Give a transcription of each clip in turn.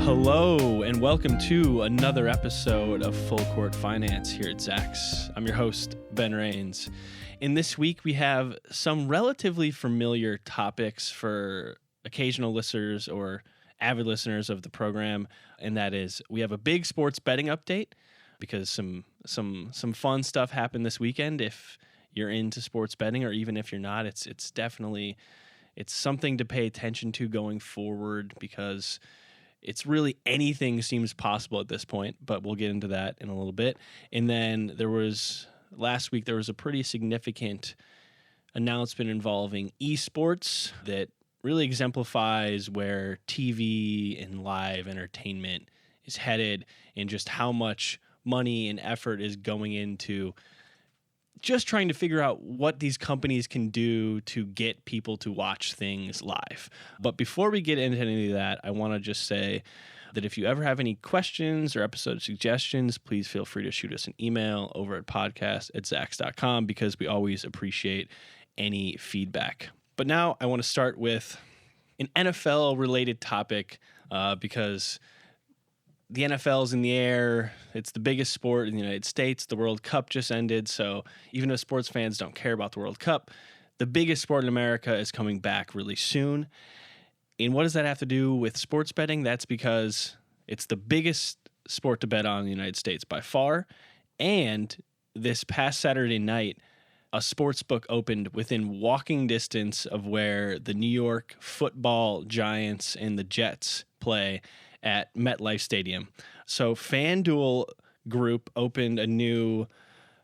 Hello, and welcome to another episode of Full Court Finance here at Zach's. I'm your host, Ben Rains. In this week, we have some relatively familiar topics for occasional listeners or avid listeners of the program, and that is we have a big sports betting update because some fun stuff happened this weekend. If you're into sports betting, or even if you're not, it's definitely something to pay attention to going forward because it's really anything seems possible at this point, but we'll get into that in a little bit. And then last week there was a pretty significant announcement involving esports that really exemplifies where TV and live entertainment is headed and just how much money and effort is going into just trying to figure out what these companies can do to get people to watch things live. But before we get into any of that, I want to just say that if you ever have any questions or episode suggestions, please feel free to shoot us an email over at podcast@zax.com because we always appreciate any feedback. But now I want to start with an NFL-related topic because the NFL's in the air. It's the biggest sport in the United States. The World Cup just ended, so even though sports fans don't care about the World Cup, the biggest sport in America is coming back really soon. And what does that have to do with sports betting? That's because it's the biggest sport to bet on in the United States by far. And this past Saturday night, a sportsbook opened within walking distance of where the New York Football Giants and the Jets play at MetLife Stadium. So FanDuel Group opened a new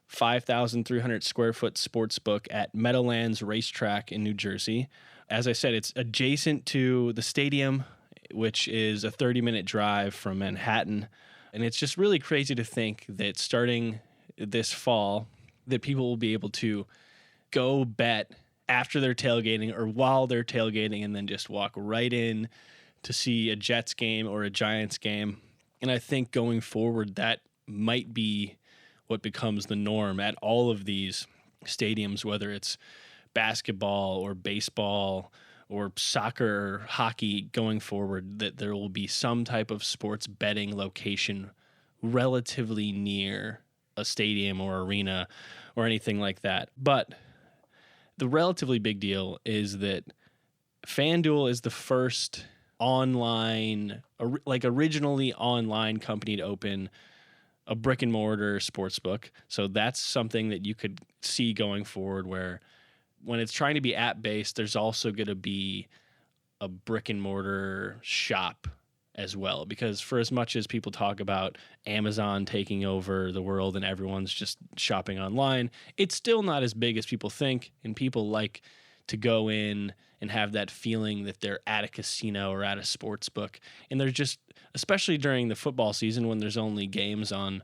5,300 square foot sports book at Meadowlands Racetrack in New Jersey. As I said, it's adjacent to the stadium, which is a 30-minute drive from Manhattan. And it's just really crazy to think that starting this fall, that people will be able to go bet after they're tailgating or while they're tailgating and then just walk right in to see a Jets game or a Giants game. And I think going forward, that might be what becomes the norm at all of these stadiums, whether it's basketball or baseball or soccer or hockey going forward, that there will be some type of sports betting location relatively near a stadium or arena or anything like that. But the relatively big deal is that FanDuel is the first originally online company to open a brick and mortar sportsbook. So that's something that you could see going forward, where when it's trying to be app based, there's also going to be a brick and mortar shop as well. Because for as much as people talk about Amazon taking over the world and everyone's just shopping online, it's still not as big as people think, and people like to go in and have that feeling that they're at a casino or at a sports book. And they're just, especially during the football season when there's only games on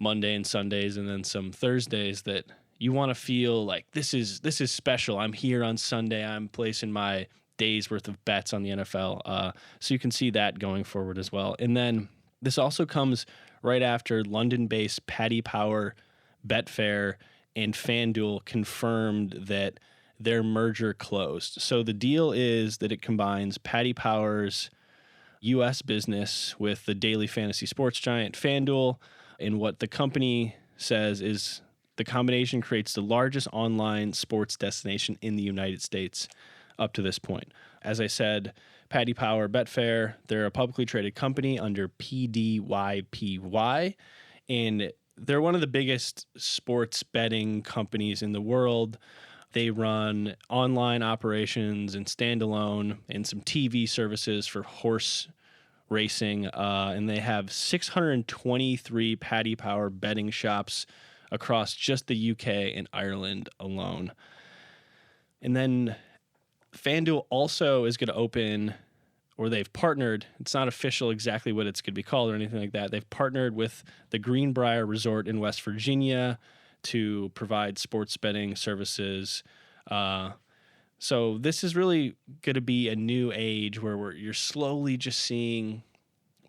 Monday and Sundays and then some Thursdays, that you want to feel like this is special. I'm here on Sunday. I'm placing my day's worth of bets on the NFL. So you can see that going forward as well. And then this also comes right after London-based Paddy Power, Betfair, and FanDuel confirmed that their merger closed. So the deal is that it combines Paddy Power's U.S. business with the daily fantasy sports giant FanDuel. And what the company says is the combination creates the largest online sports destination in the United States up to this point. As I said, Paddy Power, Betfair, they're a publicly traded company under PDYPY, and they're one of the biggest sports betting companies in the world. They run online operations and standalone and some TV services for horse racing, and they have 623 Paddy Power betting shops across just the UK and Ireland alone. And then FanDuel also is going to open, or they've partnered, it's not official exactly what it's going to be called or anything like that. They've partnered with the Greenbrier Resort in West Virginia to provide sports betting services. So this is really going to be a new age where you're slowly just seeing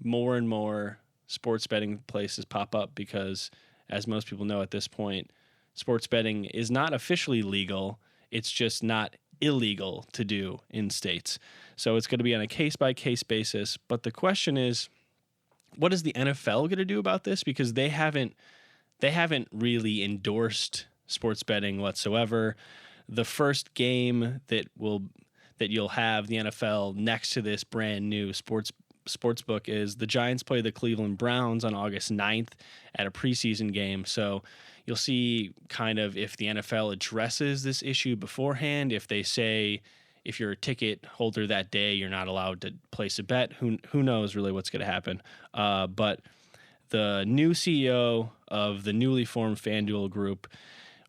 more and more sports betting places pop up because, as most people know at this point, sports betting is not officially legal. It's just not illegal to do in states. So it's going to be on a case-by-case basis. But the question is, what is the NFL going to do about this? Because they haven't really endorsed sports betting whatsoever. The first game that you'll have the NFL next to this brand new sportsbook is the Giants play the Cleveland Browns on August 9th at a preseason game. So you'll see kind of if the NFL addresses this issue beforehand, if they say if you're a ticket holder that day, you're not allowed to place a bet. Who knows really what's going to happen? But the new CEO of the newly formed FanDuel group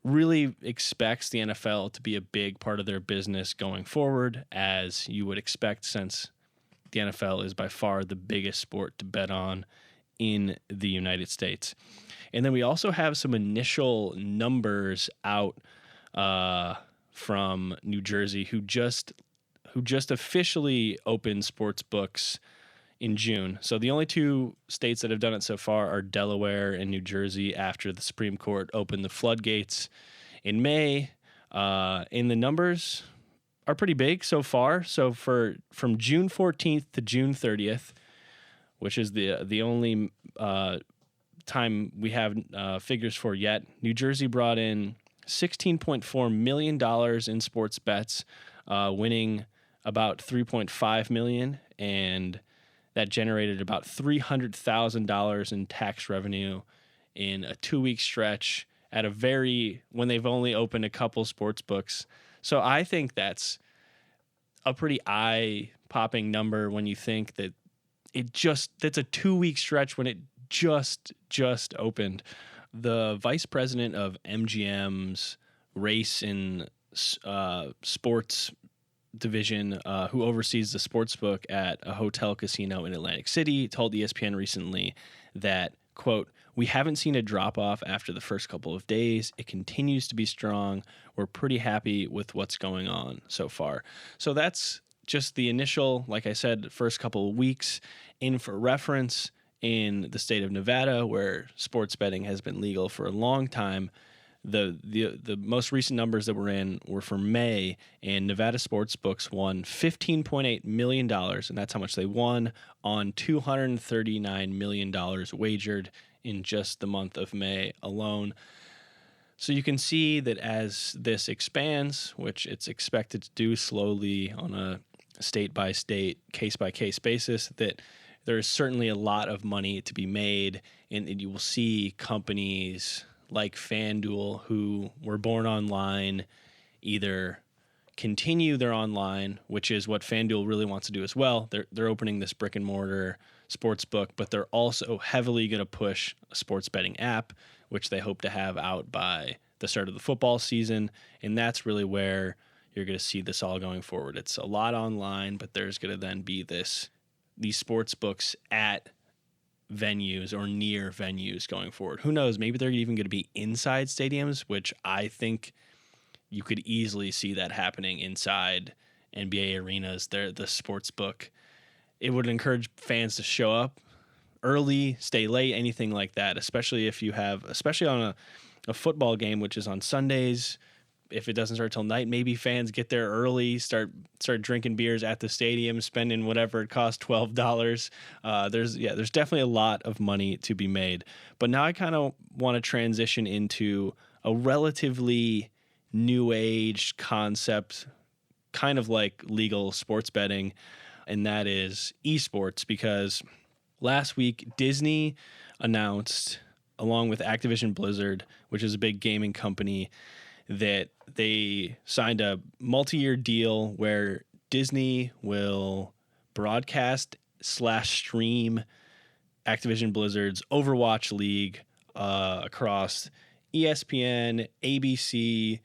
really expects the NFL to be a big part of their business going forward, as you would expect, since the NFL is by far the biggest sport to bet on in the United States. And then we also have some initial numbers out from New Jersey, who just officially opened sports books in June. So the only two states that have done it so far are Delaware and New Jersey after the Supreme Court opened the floodgates in May. And the numbers are pretty big so far. So from June 14th to June 30th, which is the only time we have figures for yet, New Jersey brought in $16.4 million in sports bets, winning about $3.5 million, and that generated about $300,000 in tax revenue in a 2-week stretch when they've only opened a couple sports books. So I think that's a pretty eye-popping number when you think that that's a 2-week stretch when it just opened. The vice president of MGM's race and sports division, who oversees the sportsbook at a hotel casino in Atlantic City, told ESPN recently that, quote, "We haven't seen a drop-off after the first couple of days. It continues to be strong. We're pretty happy with what's going on so far." So that's just the initial, like I said, first couple of weeks. In for reference, in the state of Nevada, where sports betting has been legal for a long time, the most recent numbers that were in were for May, and Nevada sportsbooks won $15.8 million, and that's how much they won on $239 million wagered in just the month of May alone. So you can see that as this expands, which it's expected to do slowly on a state-by-state, case-by-case basis, that there is certainly a lot of money to be made, and you will see companies like FanDuel, who were born online, either continue their online, which is what FanDuel really wants to do as well. They're opening this brick and mortar sports book, but they're also heavily going to push a sports betting app, which they hope to have out by the start of the football season. And that's really where you're going to see this all going forward. It's a lot online, but there's going to then be these sports books at venues or near venues going forward. Who knows? Maybe they're even going to be inside stadiums, which I think you could easily see that happening inside NBA arenas. The sports book, it would encourage fans to show up early, stay late, anything like that, especially on a football game, which is on Sundays. If it doesn't start till night, maybe fans get there early, start drinking beers at the stadium, spending whatever it costs, $12. There's definitely a lot of money to be made. But now I kind of want to transition into a relatively new age concept, kind of like legal sports betting, and that is esports. Because last week Disney announced, along with Activision Blizzard, which is a big gaming company, that they signed a multi-year deal where Disney will broadcast/stream Activision Blizzard's Overwatch League across ESPN, ABC,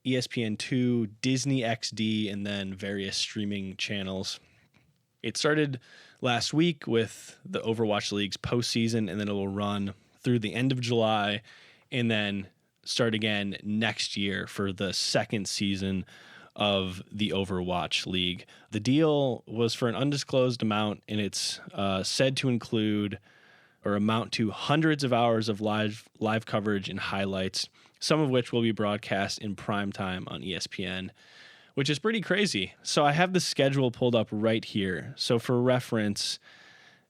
ESPN2, Disney XD, and then various streaming channels. It started last week with the Overwatch League's postseason, and then it will run through the end of July, and then start again next year for the second season of the Overwatch League. The deal was for an undisclosed amount, and it's said to include or amount to hundreds of hours of live coverage and highlights, some of which will be broadcast in prime time on ESPN. which is pretty crazy. So I have the schedule pulled up right here. So for reference,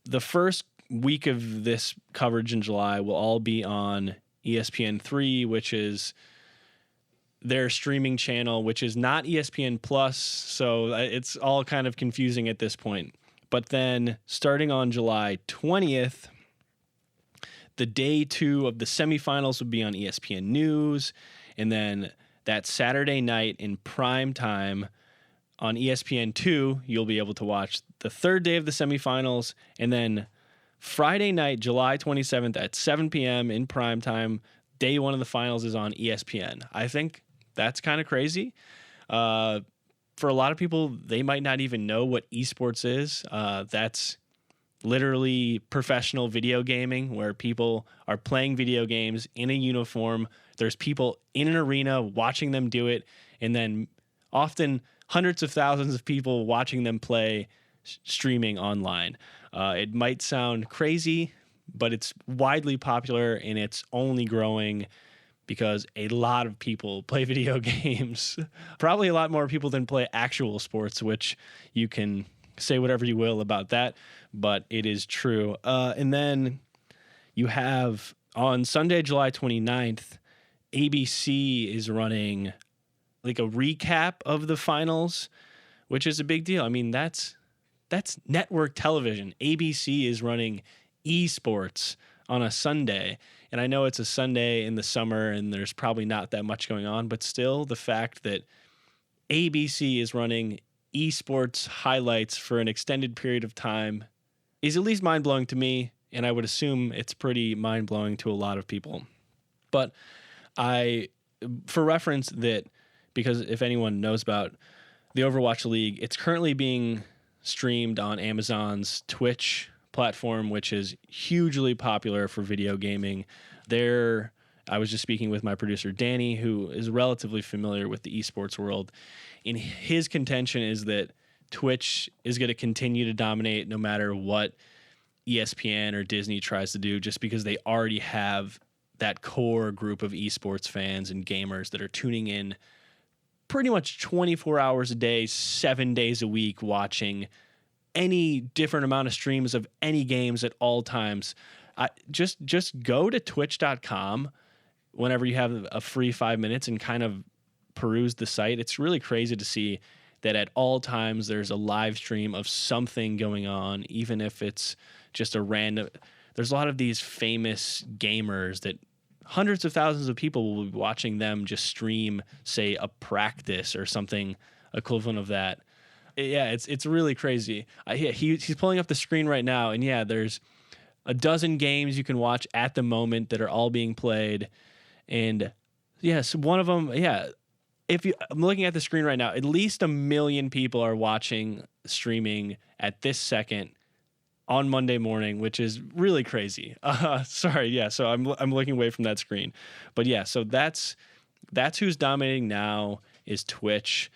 the first week of this coverage in July will all be on ESPN3, which is their streaming channel, which is not ESPN Plus. So it's all kind of confusing at this point. But then starting on July 20th, the day 2 of the semifinals would be on ESPN News. And then that Saturday night in prime time on ESPN2, you'll be able to watch the third day of the semifinals. And then Friday night, July 27th at 7 p.m. in prime time, day 1 of the finals is on ESPN. I think that's kind of crazy. For a lot of people, they might not even know what esports is. That's literally professional video gaming where people are playing video games in a uniform. There's people in an arena watching them do it, and then often hundreds of thousands of people watching them play streaming online. It might sound crazy, but it's widely popular, and it's only growing because a lot of people play video games. Probably a lot more people than play actual sports, which you can say whatever you will about that, but it is true. And then you have on Sunday, July 29th, ABC is running like a recap of the finals, which is a big deal. I mean, that's network television. ABC is running esports on a Sunday. And I know it's a Sunday in the summer and there's probably not that much going on, but still the fact that ABC is running esports highlights for an extended period of time is at least mind-blowing to me, and I would assume it's pretty mind-blowing to a lot of people. But for reference, because if anyone knows about the Overwatch League, it's currently being streamed on Amazon's Twitch platform, which is hugely popular for video gaming. I was just speaking with my producer, Danny, who is relatively familiar with the esports world, and his contention is that Twitch is going to continue to dominate no matter what ESPN or Disney tries to do, just because they already have that core group of esports fans and gamers that are tuning in pretty much 24 hours a day, 7 days a week, watching any different amount of streams of any games at all times. Just go to twitch.com whenever you have a free 5 minutes and kind of peruse the site. It's really crazy to see that at all times there's a live stream of something going on, even if it's just a random. There's a lot of these famous gamers that hundreds of thousands of people will be watching them just stream, say, a practice or something equivalent of that. Yeah, it's really crazy. He's pulling up the screen right now, and yeah, there's a dozen games you can watch at the moment that are all being played. And yes, one of them, yeah, I'm looking at the screen right now, at least 1 million people are watching streaming at this second on Monday morning, which is really crazy. Sorry, yeah, so I'm looking away from that screen. But yeah, so that's who's dominating now is Twitch,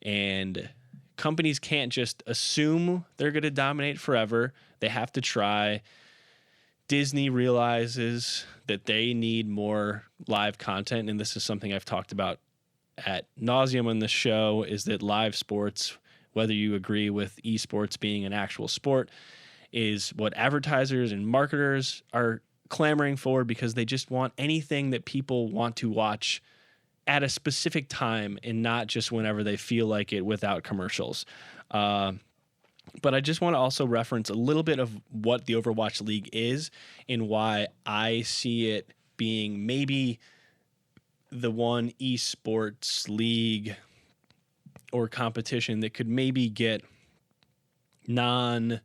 and companies can't just assume they're going to dominate forever. They have to try. Disney realizes that they need more live content, and this is something I've talked about at nauseum on the show, is that live sports, whether you agree with esports being an actual sport, is what advertisers and marketers are clamoring for, because they just want anything that people want to watch at a specific time and not just whenever they feel like it without commercials. But I just want to also reference a little bit of what the Overwatch League is and why I see it being maybe the one esports league or competition that could maybe get non-esports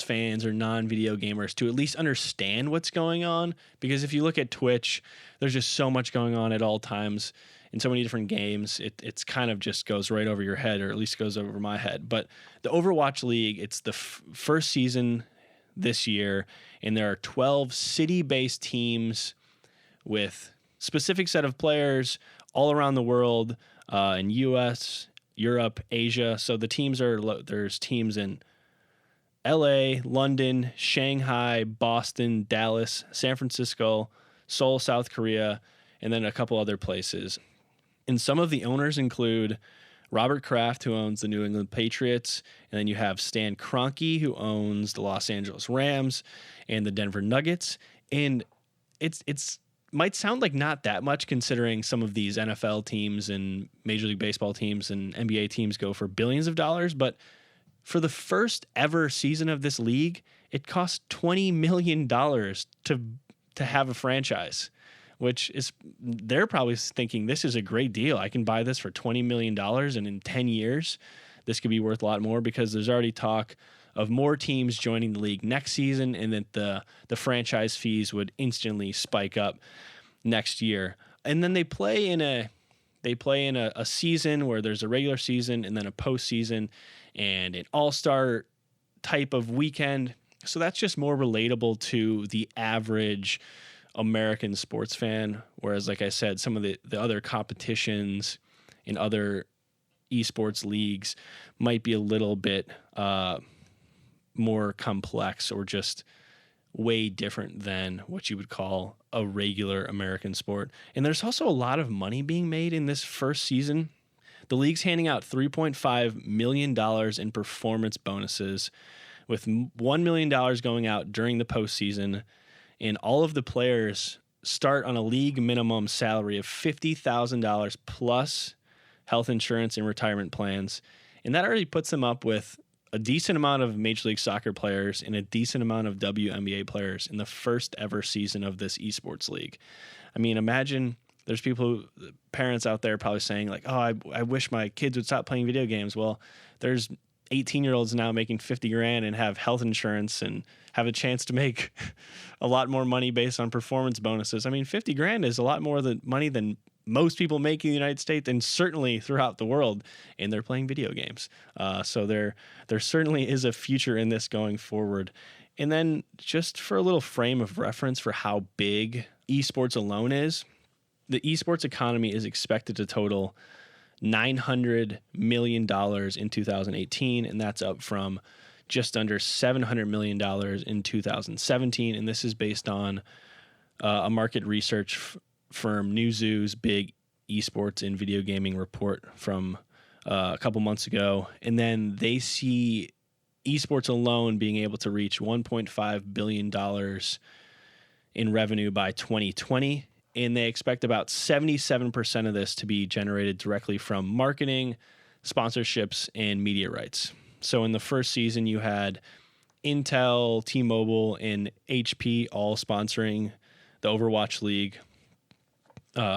fans or non-video gamers to at least understand what's going on. Because if you look at Twitch, there's just so much going on at all times in so many different games. It's kind of just goes right over your head, or at least goes over my head. But the Overwatch League, it's the first season this year, and there are 12 city-based teams with specific set of players all around the world, in US, Europe, Asia. So the teams there's teams in LA, London, Shanghai, Boston, Dallas, San Francisco, Seoul, South Korea, and then a couple other places. And some of the owners include Robert Kraft, who owns the New England Patriots, and then you have Stan Kroenke, who owns the Los Angeles Rams and the Denver Nuggets. And it's might sound like not that much considering some of these NFL teams and Major League Baseball teams and NBA teams go for billions of dollars, but for the first ever season of this league, it cost $20 million to have a franchise, which is, they're probably thinking this is a great deal. I can buy this for $20 million, and in 10 years, this could be worth a lot more, because there's already talk of more teams joining the league next season, and that the franchise fees would instantly spike up next year. And then they play in a season where there's a regular season and then a postseason and an all-star type of weekend. So that's just more relatable to the average American sports fan. Whereas, like I said, some of the other competitions in other esports leagues might be a little bit more complex, or just way different than what you would call a regular American sport. And there's also a lot of money being made in this first season. The league's handing out $3.5 million in performance bonuses, with $1 million going out during the postseason. And all of the players start on a league minimum salary of $50,000 plus health insurance and retirement plans. And that already puts them up with a decent amount of Major League Soccer players and a decent amount of WNBA players in the first ever season of this esports league. I mean, imagine there's parents out there probably saying like, oh, I wish my kids would stop playing video games. Well, there's 18-year-olds now making $50,000 and have health insurance and have a chance to make a lot more money based on performance bonuses. I mean, $50,000 is a lot more money than most people make in the United States, and certainly throughout the world, and they're playing video games. So there certainly is a future in this going forward. And then just for a little frame of reference for how big esports alone is, the esports economy is expected to total $900 million in 2018, and that's up from just under $700 million in 2017. And this is based on a market research firm Newzoo's big esports and video gaming report from a couple months ago. And then they see esports alone being able to reach $1.5 billion in revenue by 2020. And they expect about 77% of this to be generated directly from marketing, sponsorships, and media rights. So in the first season, you had Intel, T-Mobile, and HP all sponsoring the Overwatch League,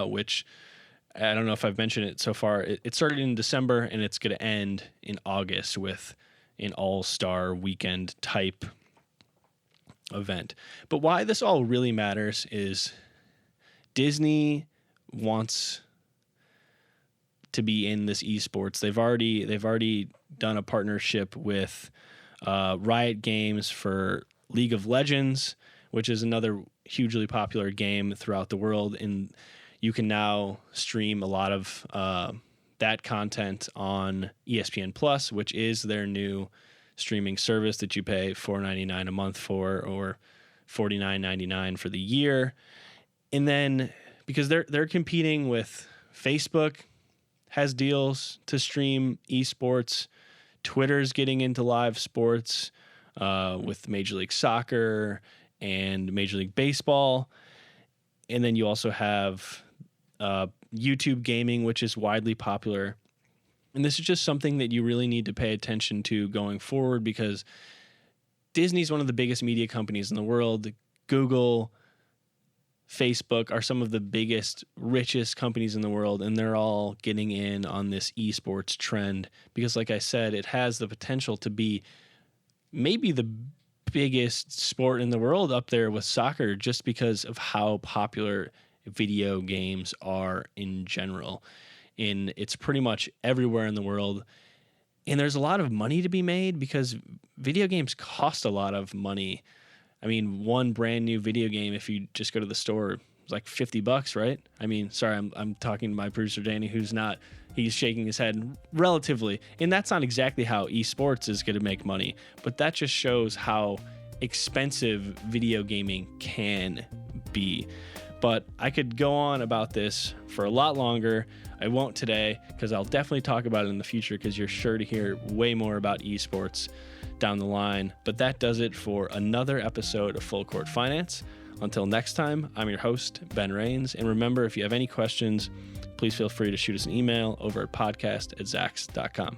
which I don't know if I've mentioned it so far. It started in December, and it's going to end in August with an all-star weekend type event. But why this all really matters is Disney wants to be in this esports. They've already done a partnership with Riot Games for League of Legends, which is another hugely popular game throughout the world, and you can now stream a lot of that content on ESPN Plus, which is their new streaming service that you pay $4.99 a month for, or $49.99 for the year. And then because they're competing with Facebook, has deals to stream esports, Twitter's getting into live sports with Major League Soccer and Major League Baseball. And then you also have YouTube gaming, which is widely popular. And this is just something that you really need to pay attention to going forward, because Disney's one of the biggest media companies in the world. Google, Facebook are some of the biggest, richest companies in the world, and they're all getting in on this esports trend because, like I said, it has the potential to be maybe the biggest sport in the world, up there with soccer, just because of how popular video games are in general. And it's pretty much everywhere in the world. And there's a lot of money to be made because video games cost a lot of money. I mean, one brand new video game, if you just go to the store, it's like $50, right? I mean, sorry, I'm talking to my producer Danny, he's shaking his head relatively. And that's not exactly how esports is going to make money, but that just shows how expensive video gaming can be. But I could go on about this for a lot longer. I won't today because I'll definitely talk about it in the future because you're sure to hear way more about esports down the line. But that does it for another episode of Full Court Finance. Until next time, I'm your host, Ben Rains. And remember, if you have any questions, please feel free to shoot us an email over at podcast@zax.com.